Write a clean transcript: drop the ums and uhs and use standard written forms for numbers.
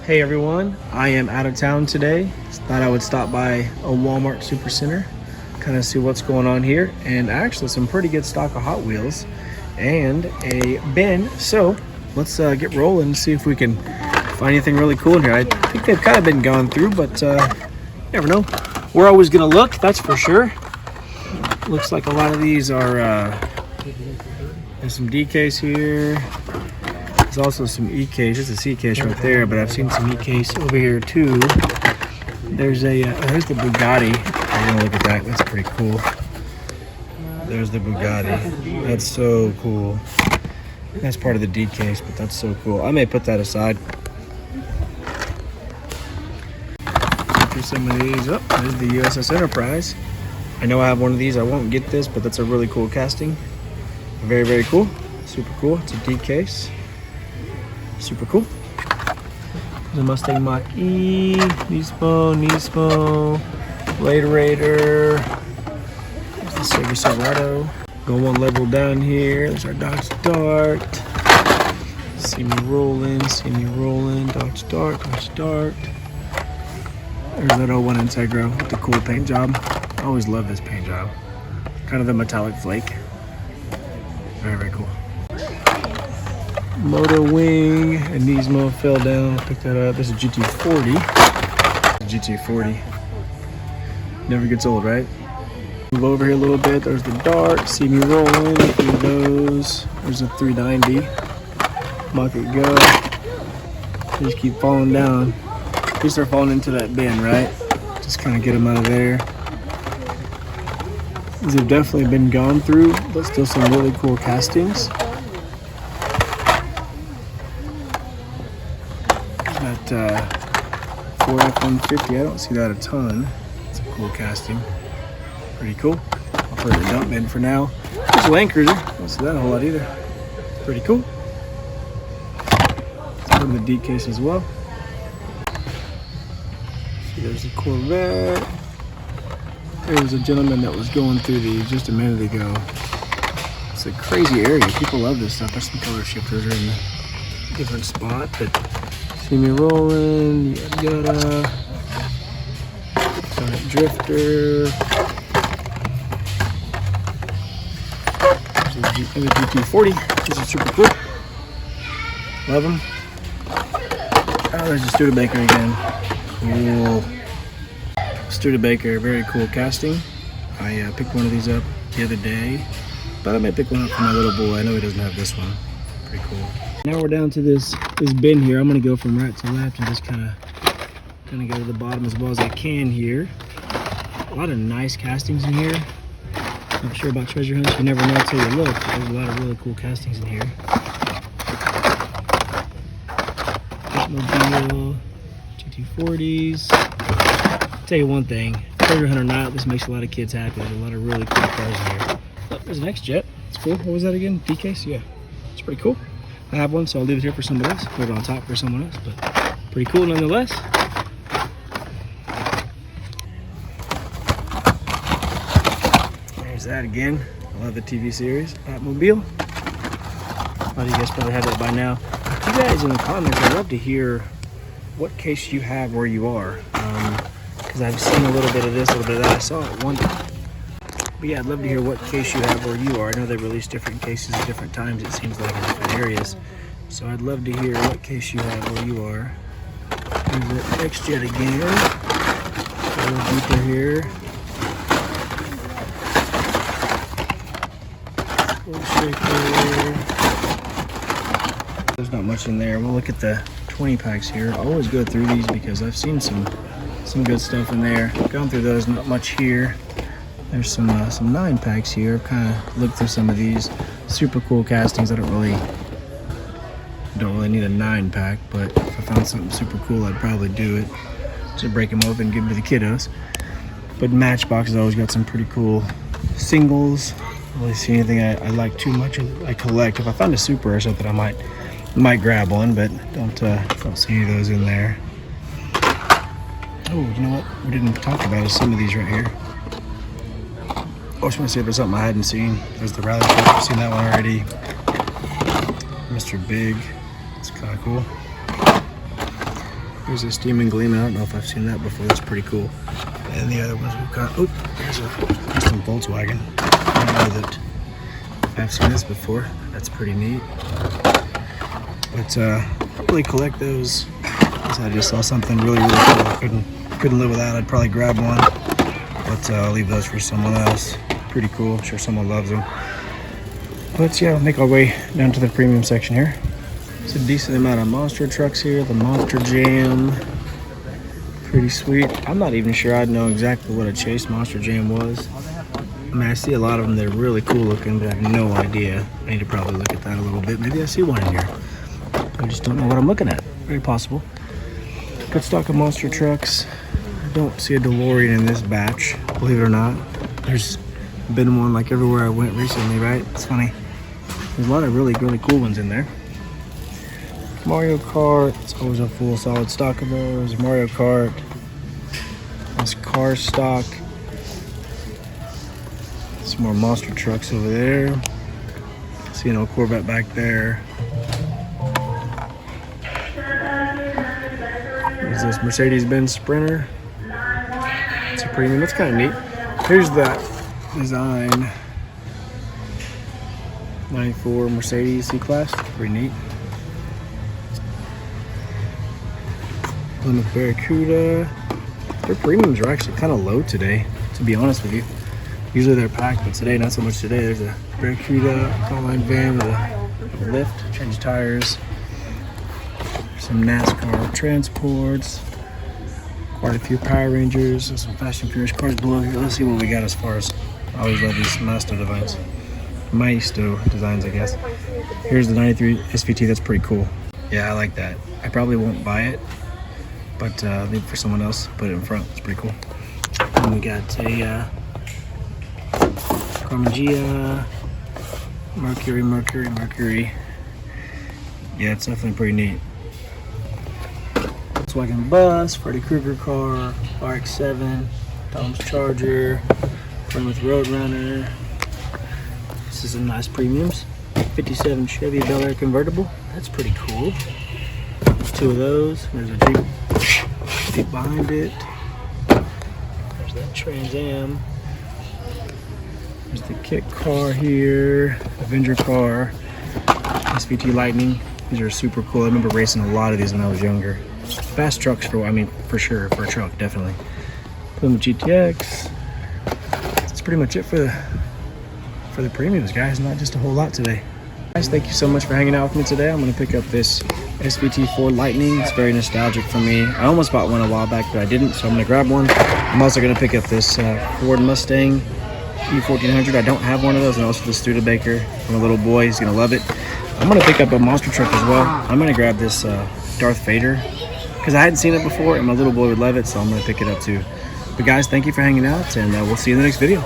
Hey everyone, I am out of town today. Thought I would stop by a Walmart Supercenter, kind of see what's going on here, and actually some pretty good stock of Hot Wheels and a bin. So let's get rolling and see if we can find anything really cool in here. I think they've kind of been gone through, but you never know. We're always gonna look, that's for sure. Looks like a lot of these are, there's some D case here. There's also some E case. There's a C case right there, but I've seen some E case over here too. There's the Bugatti. I'm gonna look at that. That's pretty cool. There's the Bugatti. That's so cool. That's part of the D case, but that's so cool. I may put that aside. After some of these, oh, there's the USS Enterprise. I know I have one of these. I won't get this, but that's a really cool casting. Very, very cool. Super cool. It's a D case. Super cool. The Mustang Mach-E, Nismo, Blade Raider. There's the Chevy Silverado. Go one level down here. There's our Dodge Dart. See me rolling, Dodge Dart. There's that 01 Integra with the cool paint job. I always love this paint job. Kind of the metallic flake. Very, very cool. Motor wing, and Nismo fell down. Pick that up. There's a GT40. GT40. Never gets old, right? Move over here a little bit. There's the Dart. See me rolling through those. There's a 390. Mach-E go. They just keep falling down. They start falling into that bin, right? Just kind of get them out of there. These have definitely been gone through, but still some really cool castings. Ford F-150, I don't see that a ton. It's a cool casting. Pretty cool. I'll put it in the dump bin for now. There's a Land Cruiser. I don't see that a whole lot either. Pretty cool. Let's put in the D case as well. See, there's the Corvette. There was a gentleman that was going through these just a minute ago. It's a crazy area. People love this stuff. There's some color shifters are in a different spot, but see me rolling, yada. Got Drifter. There's the GT40. These are super cool. Love them. Oh, there's a Studebaker again. Cool. Studebaker, very cool casting. I picked one of these up the other day, but I may pick one up for my little boy. I know he doesn't have this one. Pretty cool. Now we're down to this bin here. I'm gonna go from right to left and just kind of go to the bottom as well as I can here. A lot of nice castings in here. Not sure about treasure hunts. You never know until you look. There's a lot of really cool castings in here. Mobile, GT40s. I'll tell you one thing. Treasure hunt or not, this makes a lot of kids happy. There's a lot of really cool cars in here. Oh, there's an X-Jet. It's cool. What was that again? D case? Yeah. It's pretty cool. I have one, so I'll leave it here for somebody else. Put it on top for someone else, but pretty cool nonetheless. There's that again. I love the TV series, Batmobile. A lot of you guys probably have that by now. You guys in the comments, I'd love to hear what case you have where you are. Because I've seen a little bit of this, a little bit of that. I saw it one time. But yeah, I'd love to hear what case you have where you are. I know they release different cases at different times, it seems like, in different areas. So I'd love to hear what case you have where you are. There's the X-Jet again. A little deeper here. A little shaker. There's not much in there. We'll look at the 20 packs here. I always go through these because I've seen some good stuff in there. Gone through those, not much here. There's some 9 packs here. I've kind of looked through some of these super cool castings. I don't really need a 9 pack, but if I found something super cool, I'd probably do it. Just break them open and give them to the kiddos. But Matchbox has always got some pretty cool singles. I don't really see anything I like too much. I collect. If I found a super or something, I might grab one, but don't see any of those in there. Oh, you know what we didn't talk about is some of these right here. I was going to see if there's something I hadn't seen. There's the rally truck. I've seen that one already. Mr. Big. It's kind of cool. Here's a Steamin Gleamin. I don't know if I've seen that before. That's pretty cool. And the other ones we've got, oh, here's a custom Volkswagen. I don't know that I've seen this before. That's pretty neat. But I don't really collect those. I just saw something really cool. I couldn't live without. I'd probably grab one. But I'll leave those for someone else. Pretty cool. I'm sure someone loves them. But yeah, we'll make our way down to the premium section here. It's a decent amount of monster trucks here. The Monster Jam, pretty sweet. I'm not even sure I'd know exactly what a Chase Monster Jam was. I mean, I see a lot of them that are really cool looking, but I have no idea. I need to probably look at that a little bit. Maybe I see one in here. I just don't know what I'm looking at. Very possible. Good stock of monster trucks. I don't see a DeLorean in this batch, believe it or not. There's been one like everywhere I went recently, right? It's funny. There's a lot of really cool ones in there. Mario Kart, it's always a full solid stock of those. Mario Kart, this car stock. Some more monster trucks over there. See an old Corvette back there. There's this Mercedes-Benz Sprinter. It's a premium, it's kind of neat. Here's that design. 94 Mercedes C-Class, pretty neat. Plymouth Barracuda. Their premiums are actually kind of low today, to be honest with you. Usually they're packed, but today, not so much today. There's a Barracuda online van with a lift, change tires. Some NASCAR transports. Quite a few Power Rangers and some Fast and Furious cars below here. Let's see what we got as far as, I always love these Masto designs, I guess. Here's the 93 SVT, that's pretty cool. Yeah, I like that. I probably won't buy it, but leave it for someone else, put it in front. It's pretty cool. And we got a Carmagia, Mercury. Yeah, it's definitely pretty neat. Volkswagen Bus, Freddy Krueger car, RX-7, Tom's Charger, Plymouth Roadrunner. This is some nice premiums. 57 Chevy Bel Air Convertible. That's pretty cool. There's two of those. There's a Jeep behind it. There's that Trans Am. There's the Kitt car here. Avenger car. SVT Lightning. These are super cool. I remember racing a lot of these when I was younger. Fast trucks for sure, for a truck, definitely. Plymouth GTX. That's pretty much it for the premiums, guys. Not just a whole lot today. Guys, thank you so much for hanging out with me today. I'm gonna pick up this SVT Ford Lightning. It's very nostalgic for me. I almost bought one a while back, but I didn't, so I'm gonna grab one. I'm also gonna pick up this Ford Mustang E1400. I don't have one of those, and also the Studebaker from a little boy. He's gonna love it. I'm gonna pick up a monster truck as well. I'm gonna grab this Darth Vader, because I hadn't seen it before, and my little boy would love it, so I'm gonna pick it up too. But guys, thank you for hanging out, and we'll see you in the next video.